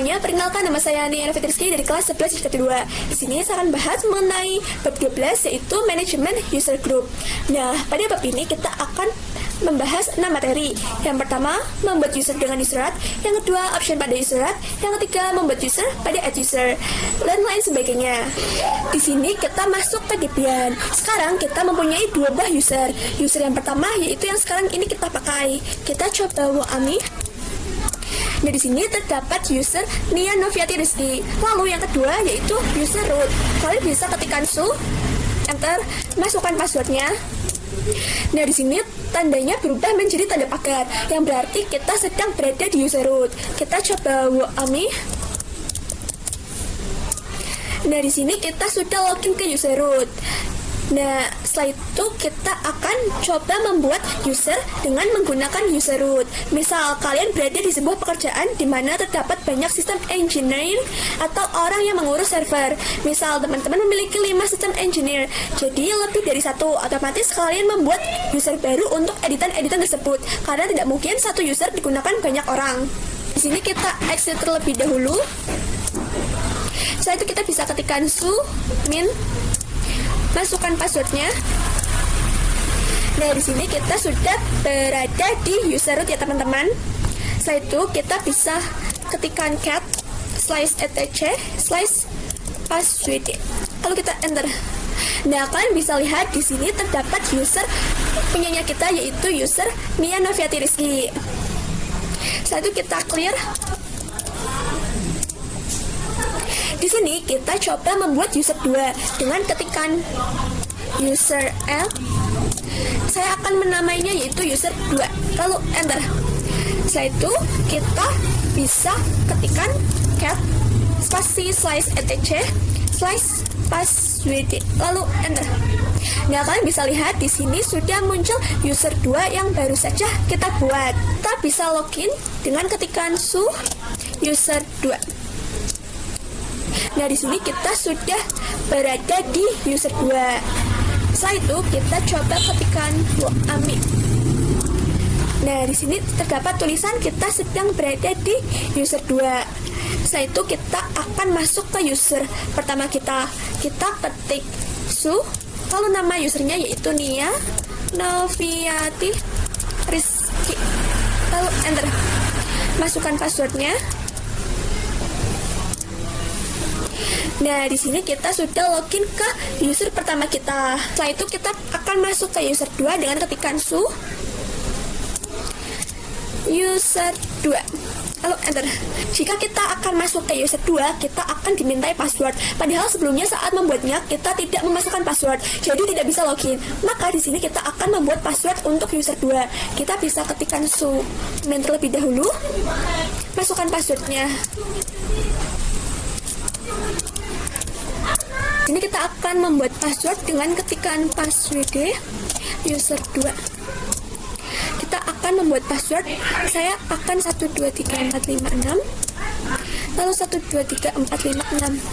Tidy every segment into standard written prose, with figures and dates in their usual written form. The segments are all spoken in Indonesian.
semuanya, perkenalkan nama saya Nia Rizky dari kelas 11 IPA 2. Di sini saya akan bahas mengenai bab 12 yaitu manajemen user group. Nah, pada bab ini kita akan membahas 6 materi. Yang pertama, membuat user dengan user ad. Yang kedua, option pada user ad. Yang ketiga, membuat user pada ad user, dan lain sebagainya. Di sini kita masuk ke Debian. Sekarang kita mempunyai dua buah user. User yang pertama yaitu yang sekarang ini kita pakai. Kita coba WAMI. Nah, di sini terdapat user Nia Noviati Rizky. Lalu yang kedua yaitu user root. Kalian bisa ketikkan su, enter, masukkan passwordnya. Nah, di sini tandanya berubah menjadi tanda pagar, yang berarti kita sedang berada di user root. Kita coba WAMI. Nah, di sini kita sudah login ke user root. Nah, setelah itu kita akan coba membuat user dengan menggunakan user root. Misal kalian berada di sebuah pekerjaan di mana terdapat banyak sistem engineer atau orang yang mengurus server. Misal teman-teman memiliki 5 sistem engineer, jadi lebih dari satu. Otomatis kalian membuat user baru untuk editan-editan tersebut, karena tidak mungkin satu user digunakan banyak orang. Di sini kita exit terlebih dahulu. Setelah itu kita bisa ketikkan su min, masukkan passwordnya. Nah, di sini kita sudah berada di user root ya teman-teman. Setelah itu kita bisa ketikkan cat /etc /password. Lalu kita enter. Nah, kalian bisa lihat di sini terdapat user punyanya kita yaitu user Nia Noviati Rizky. Setelah itu kita clear. Di sini kita coba membuat user 2 dengan ketikan user L. Saya akan menamainya yaitu user 2. Lalu enter. Setelah itu kita bisa ketikkan cat spasi /etc /password. Lalu enter. Nah, kalian bisa lihat di sini sudah muncul user 2 yang baru saja kita buat. Kita bisa login dengan ketikan su user 2. Nah, di sini kita sudah berada di user 2. Setelah itu kita coba ketikkan WAMI. Nah, di sini terdapat tulisan kita sedang berada di user 2. Setelah itu kita akan masuk ke user pertama kita. Kita ketik su, lalu nama usernya yaitu Nia Noviati Rizky. Lalu enter. Masukkan passwordnya. Nah, di sini kita sudah login ke user pertama kita. Setelah itu kita akan masuk ke user 2 dengan ketikan su user 2. Lalu enter. Jika kita akan masuk ke user 2, kita akan dimintai password. Padahal sebelumnya saat membuatnya kita tidak memasukkan password, jadi tidak bisa login. Maka di sini kita akan membuat password untuk user 2. Kita bisa ketikkan su min terlebih dahulu. Masukkan passwordnya. Ini kita akan membuat password dengan ketikan password user 2. Kita akan membuat password. Saya akan 123456, lalu 123456.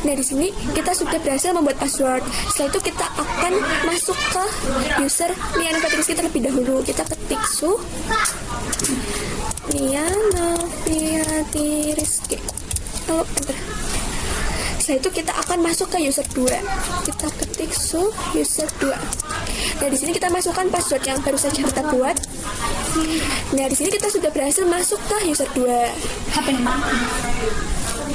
Nah, di sini kita sudah berhasil membuat password. Setelah itu kita akan masuk ke user Nia Noviati Rizky terlebih dahulu. Kita ketik su Nia Noviati Rizky. Lalu enter. Setelah itu kita akan masuk ke user 2. Kita ketik su user 2. Nah, di sini kita masukkan password yang baru saja kita buat. Nah, di sini kita sudah berhasil masuk ke user 2.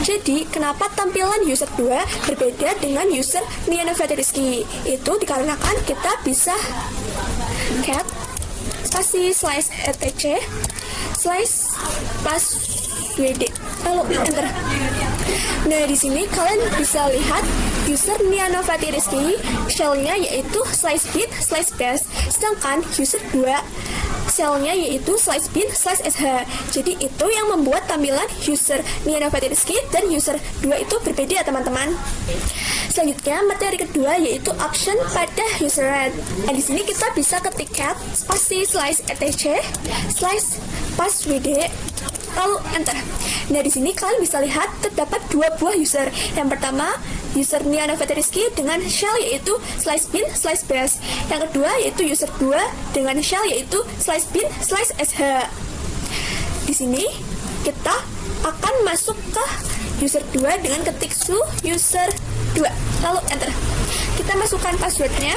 Jadi, kenapa tampilan user 2 berbeda dengan user Nia Noviati Rizky? Itu dikarenakan kita bisa cat spasi /etc /password. Lalu enter. Nah, di sini kalian bisa lihat user Nia Noviati Rizky shellnya yaitu /bin /bash, sedangkan user 2 shellnya yaitu /bin /sh. Jadi itu yang membuat tampilan user Nia Noviati Rizky dan user 2 itu berbeda, teman-teman. Selanjutnya materi kedua yaitu option pada user ad. Nah, di sini kita bisa ketik cat spasi /etc /password. Lalu enter. Nah, di sini kalian bisa lihat terdapat dua buah user. Yang pertama, user Nia Noviati Rizky dengan shell yaitu /bin /bash. Yang kedua yaitu user 2 dengan shell yaitu /bin /sh. Di sini kita akan masuk ke user 2 dengan ketik su user 2, lalu enter. Kita masukkan passwordnya.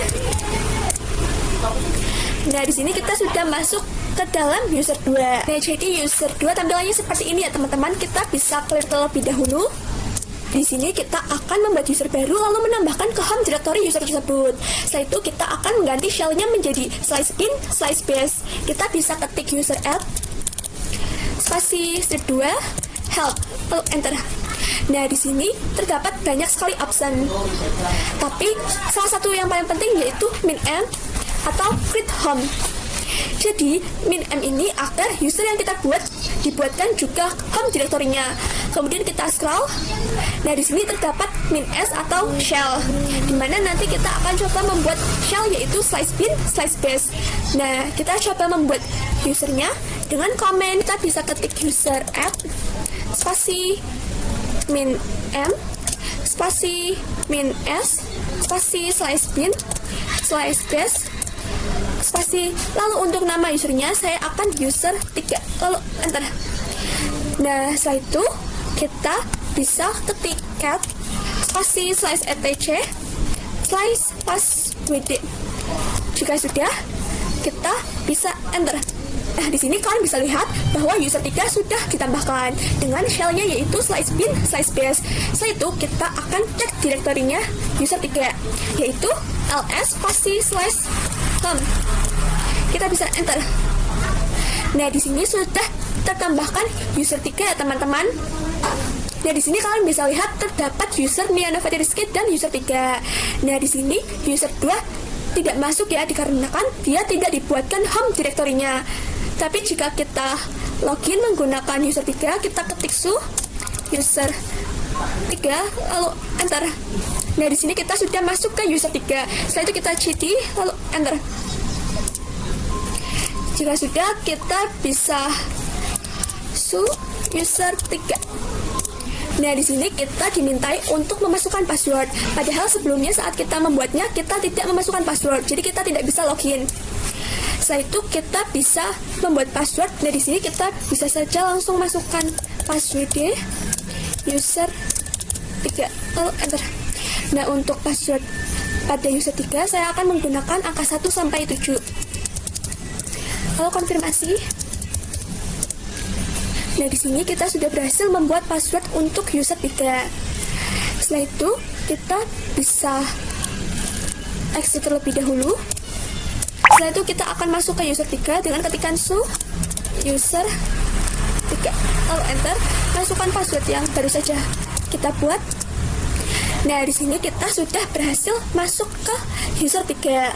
Nah, di sini kita sudah masuk ke dalam user 2. Nah, jadi user 2 tampilannya seperti ini ya teman-teman. Kita bisa clear terlebih dahulu. Di sini kita akan membuat user baru lalu menambahkan ke home directory user tersebut. Setelah itu kita akan mengganti shell-nya menjadi slice bin, slice base. Kita bisa ketik user add spasi strip 2 help, lalu enter. Nah, di sini terdapat banyak sekali option. Tapi salah satu yang paling penting yaitu min-m atau create home. Jadi min-m ini agar user yang kita buat dibuatkan juga home directory-nya. Kemudian kita scroll. Nah, di sini terdapat min-s atau shell, dimana nanti kita akan coba membuat shell yaitu slice bin, slice base. Nah, kita coba membuat usernya dengan komen. Kita bisa ketik user add spasi min-m spasi min-s spasi slice bin, slice base spasi, lalu untuk nama usernya saya akan user 3, lalu enter. Nah, setelah itu kita bisa ketik cat spasi slice etc slice passwd. Jika sudah, kita bisa enter. Nah, di sini kalian bisa lihat bahwa user 3 sudah ditambahkan dengan shell-nya yaitu slice bin, slice base. Setelah itu kita akan cek direktorinya user 3 yaitu ls spasi slice home. Kita bisa enter. Nah, di sini sudah tertambahkan user 3 ya teman-teman. Nah, di sini kalian bisa lihat terdapat user Neonova-Skate dan user 3. Nah, di sini user 2 tidak masuk ya dikarenakan dia tidak dibuatkan home directory-nya. Tapi jika kita login menggunakan user 3, kita ketik su user 3 lalu enter. Nah, di sini kita sudah masuk ke user 3. Setelah itu kita cd lalu enter. Jika sudah, kita bisa su user 3. Nah, di sini kita dimintai untuk memasukkan password. Padahal sebelumnya saat kita membuatnya, kita tidak memasukkan password. Jadi kita tidak bisa login. Setelah itu kita bisa membuat password. Nah, di sini kita bisa saja langsung masukkan password user 3 lalu enter. Nah, untuk password pada user 3 saya akan menggunakan angka 1 sampai 7. Lalu konfirmasi. Nah, di sini kita sudah berhasil membuat password untuk user 3. Setelah itu, kita bisa exit terlebih dahulu. Setelah itu, kita akan masuk ke user 3 dengan ketikan su user 3. Lalu enter, masukkan password yang baru saja kita buat. Nah, di sini kita sudah berhasil masuk ke user 3.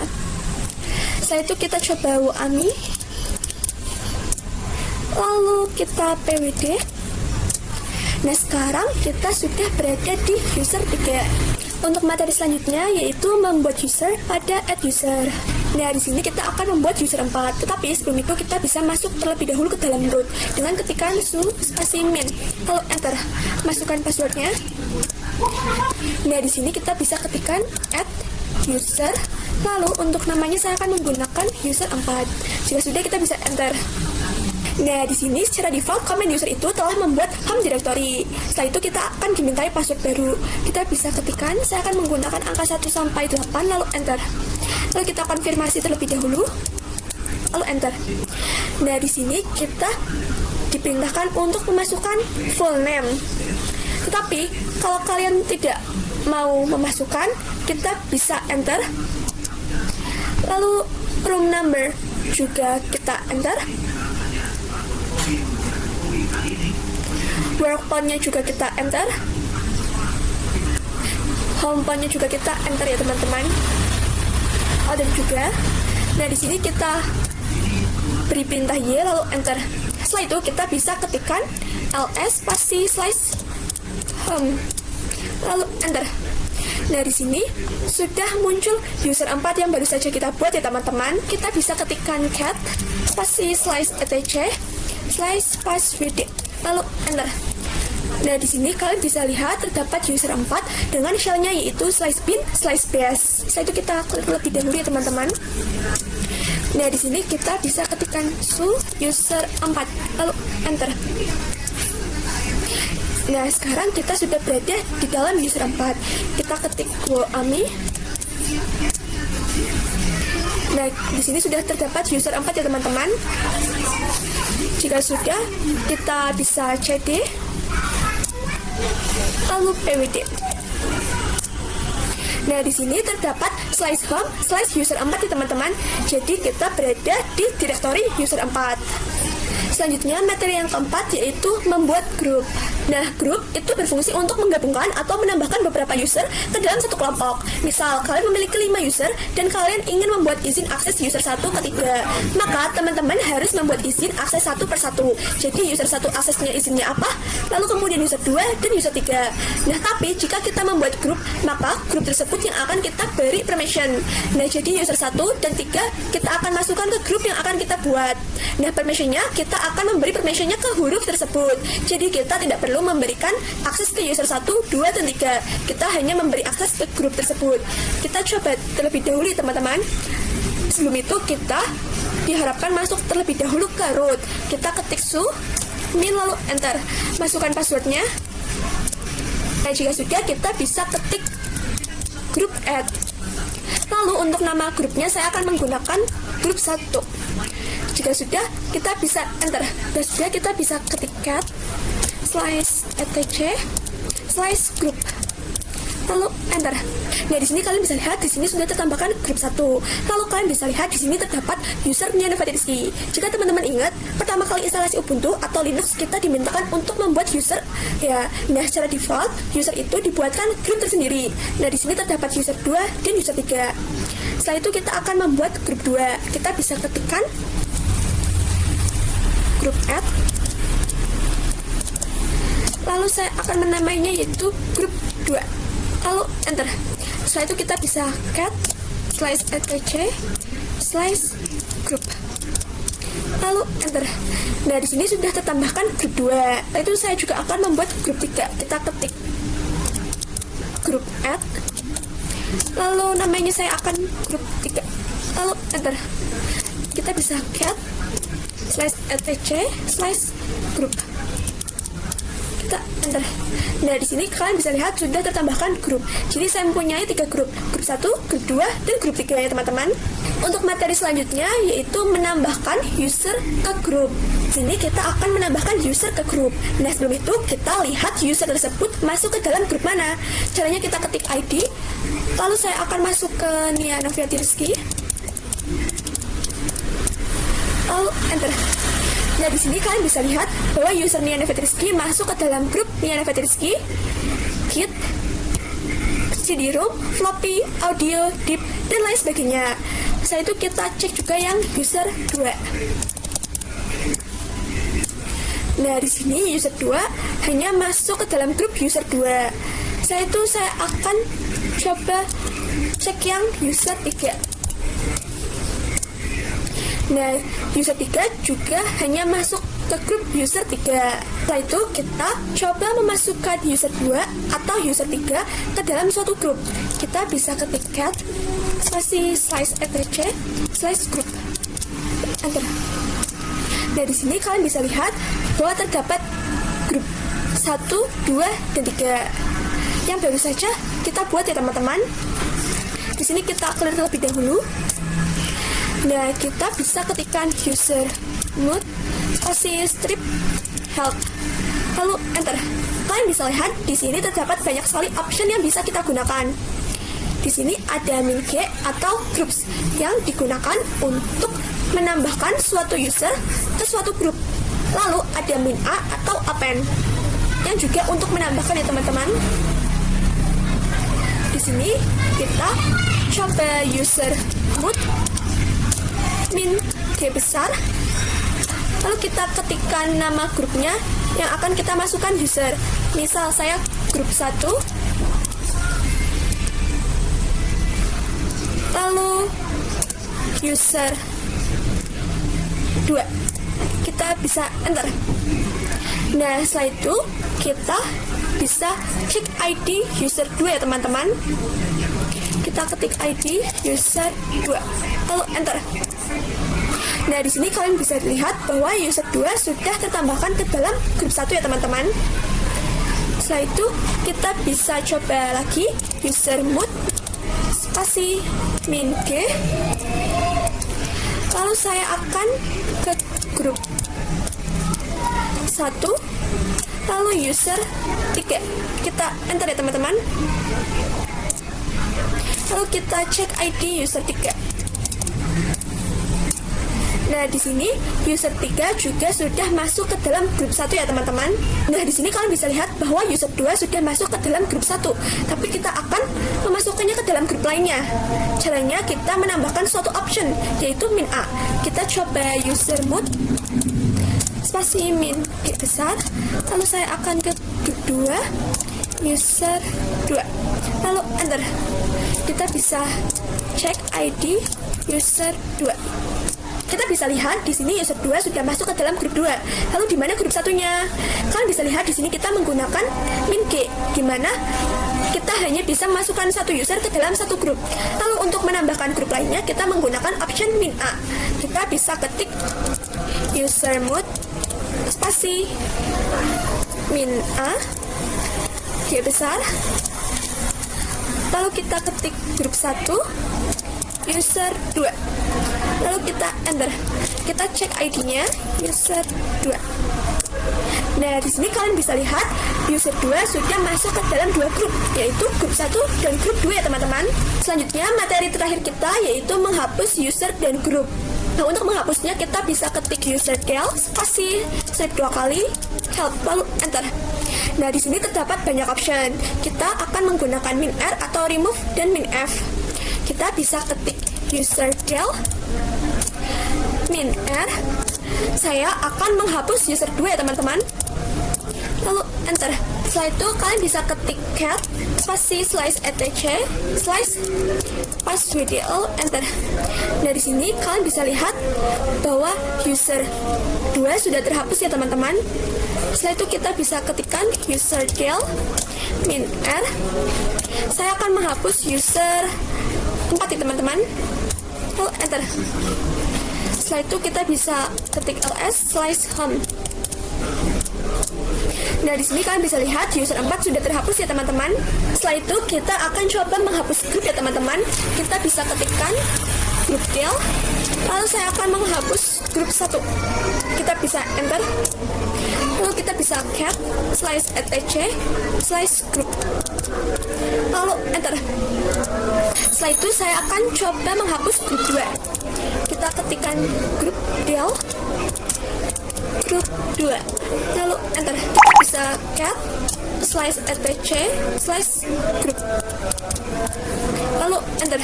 Setelah itu, kita coba WAMI. Lalu kita pwd. Nah, sekarang kita sudah berada di user 3. Untuk materi selanjutnya yaitu membuat user pada add user. Nah, di sini kita akan membuat user 4. Tetapi sebelum itu kita bisa masuk terlebih dahulu ke dalam root dengan ketikan su spasi min lalu enter. Masukkan passwordnya. Nah, di sini kita bisa ketikkan add user. Lalu untuk namanya saya akan menggunakan user 4. Jika sudah, kita bisa enter. Nah, di sini secara default command user itu telah membuat home directory. Setelah itu kita akan dimintai password baru. Kita bisa ketikkan, saya akan menggunakan angka 1 sampai 8 lalu enter. Lalu kita konfirmasi terlebih dahulu. Lalu enter. Nah, di sini kita diperintahkan untuk memasukkan full name. Tetapi kalau kalian tidak mau memasukkan, kita bisa enter. Lalu room number juga kita enter. Work phone-nya juga kita enter. Home phone-nya juga kita enter ya teman-teman. Order juga. Nah, di sini kita beri perintah Y lalu enter. Setelah itu kita bisa ketikkan ls spasi slice home lalu enter. Nah, di sini sudah muncul user 4 yang baru saja kita buat ya teman-teman. Kita bisa ketikkan cat spasi slice etc slice password lalu enter. Nah, di sini kalian bisa lihat terdapat user 4 dengan shell-nya yaitu slice bin, slice base. Setelah itu kita klik lebih dahulu ya teman-teman. Nah, di sini kita bisa ketikkan su user 4 lalu enter. Nah, sekarang kita sudah berada di dalam user 4. Kita ketik wall AMI. Nah, di sini sudah terdapat user 4 ya teman-teman. Jika sudah, kita bisa cd lalu pwd. Nah, di sini terdapat slice home, slice user 4 ya teman-teman. Jadi kita berada di direktori user 4. Selanjutnya, materi yang keempat yaitu membuat grup. Nah, grup itu berfungsi untuk menggabungkan atau menambahkan beberapa user ke dalam satu kelompok. Misal, kalian memiliki 5 user dan kalian ingin membuat izin akses user 1 ke 3. Maka, teman-teman harus membuat izin akses satu per satu. Jadi, user 1 aksesnya izinnya apa? Lalu kemudian user 2 dan user 3. Nah, tapi jika kita membuat grup, maka grup tersebut yang akan kita beri permission. Nah, jadi user 1 dan 3 kita akan masukkan ke grup yang akan kita buat. Nah, permissionnya kita akan memberi permissionnya ke huruf tersebut. Jadi kita tidak perlu memberikan akses ke user 1, 2, dan 3. Kita hanya memberi akses ke grup tersebut. Kita coba terlebih dahulu teman-teman. Sebelum itu kita diharapkan masuk terlebih dahulu ke root. Kita ketik su min lalu enter. Masukkan passwordnya. Nah, jika sudah kita bisa ketik grup add. Lalu untuk nama grupnya saya akan menggunakan grup 1. Jika sudah, kita bisa enter. Dan sudah kita bisa ketik cat slice etc slice group lalu enter. Nah, di sini kalian bisa lihat di sini sudah tertambahkan grup 1. Lalu kalian bisa lihat di sini terdapat user Nia Novatiriski. Jika teman-teman ingat, pertama kali instalasi Ubuntu atau Linux kita dimintakan untuk membuat user ya. Nah, secara default user itu dibuatkan grup tersendiri. Nah, di sini terdapat user 2 dan user 3. Setelah itu kita akan membuat grup 2. Kita bisa ketikkan grup add. Lalu saya akan menamainya yaitu grup 2. Lalu enter. Setelah itu kita bisa cat slice etc slice group. Lalu enter. Nah, di sini sudah tertambahkan grup 2. Setelah itu saya juga akan membuat grup 3. Kita ketik grup add. Lalu namanya saya akan grup 3. Lalu enter. Kita bisa cat slice etc slice group. Kita enter. Nah, di sini kalian bisa lihat sudah tertambahkan grup. Jadi saya mempunyai 3 grup. Grup 1, grup 2, dan grup 3 ya teman-teman. Untuk materi selanjutnya yaitu menambahkan user ke grup. Di sini kita akan menambahkan user ke grup. Nah, sebelum itu kita lihat user tersebut masuk ke dalam grup mana. Caranya kita ketik ID. Lalu saya akan masuk ke Nia Novatiriski. Lalu enter. Nah, di sini kalian bisa lihat bahwa user Nia Novatiriski masuk ke dalam grup Nia Novatiriski, Git, CD-ROM, floppy, audio, disk, dan lain sebagainya. Setelah itu kita cek juga yang user 2. Nah, di sini user 2 hanya masuk ke dalam grup user 2. Setelah itu saya akan coba cek yang user 3. Nah, user 3 juga hanya masuk ke grup user 3. Setelah itu kita coba memasukkan user 2 atau user 3 ke dalam suatu grup. Kita bisa ketik cat slice etc slice group. Enter. Nah, di sini kalian bisa lihat bahwa terdapat grup 1, 2, dan 3 yang baru saja kita buat ya teman-teman. Di sini kita clear terlebih dahulu. Nah, kita bisa ketikkan user mood strip help. Lalu enter. Kalian bisa lihat di sini terdapat banyak sekali option yang bisa kita gunakan. Di sini ada min g atau groups yang digunakan untuk menambahkan suatu user ke suatu grup. Lalu ada min a atau append yang juga untuk menambahkan ya teman-teman. Di sini kita coba user mood min G besar. Lalu kita ketikkan nama grupnya yang akan kita masukkan user. Misal saya grup 1. Lalu user 2. Kita bisa enter. Nah, setelah itu kita bisa cek ID user 2 ya teman-teman. Kita ketik ID user 2. Lalu enter. Nah, di sini kalian bisa lihat bahwa user 2 sudah tertambahkan ke dalam grup 1 ya teman-teman. Setelah itu kita bisa coba lagi usermod spasi min G. Lalu saya akan ke grup 1, lalu user 3. Kita enter ya teman-teman. Lalu kita cek ID user 3. Nah, di sini user 3 juga sudah masuk ke dalam grup 1 ya teman-teman. Nah, di sini kalian bisa lihat bahwa user 2 sudah masuk ke dalam grup 1. Tapi kita akan memasukkannya ke dalam grup lainnya. Caranya kita menambahkan suatu option, yaitu min A. Kita coba usermod spasi min G besar. Lalu saya akan ke grup 2, user 2. Lalu enter. Kita bisa cek ID user 2. Kita bisa lihat di sini user 2 sudah masuk ke dalam grup 2. Lalu di mana grup satunya? Kalian bisa lihat di sini kita menggunakan min G, di mana kita hanya bisa masukkan satu user ke dalam satu grup. Lalu untuk menambahkan grup lainnya kita menggunakan option min A. Kita bisa ketik usermod spasi min A G besar. Lalu kita ketik grup 1 user 2. Lalu kita enter. Kita cek ID-nya user 2. Nah, di sini kalian bisa lihat user 2 sudah masuk ke dalam 2 grup, yaitu grup 1 dan grup 2 ya teman-teman. Selanjutnya materi terakhir kita yaitu menghapus user dan grup. Nah, untuk menghapusnya kita bisa ketik user.del spasi save 2 kali, help, lalu enter. Nah, di sini terdapat banyak option. Kita akan menggunakan min R atau remove dan min F. Kita bisa ketik user.del min R. Saya akan menghapus user 2 ya teman-teman. Lalu enter. Setelah itu kalian bisa ketik cat spasi slice etc slice passwdl enter. Nah, di sini kalian bisa lihat bahwa user 2 sudah terhapus ya teman-teman. Setelah itu kita bisa ketikkan user.del min R. Saya akan menghapus user 4 ya teman-teman. Lalu enter. Setelah itu kita bisa ketik ls slice home. Nah, di sini kalian bisa lihat user 4 sudah terhapus ya teman-teman. Setelah itu kita akan coba menghapus grup ya teman-teman. Kita bisa ketikkan grup del. Lalu saya akan menghapus grup 1. Kita bisa enter. Lalu kita bisa cat slice etc slice group. Lalu enter. Setelah itu saya akan coba menghapus grup 2. Kita ketikkan grup del grup 2. Lalu enter. Kita bisa cat slice etc slice group. Lalu enter.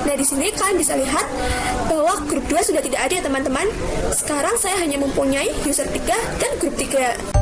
Nah, di sini kalian bisa lihat bahwa grup 2 sudah tidak ada ya teman-teman. Sekarang saya hanya mempunyai user 3 dan grup 3.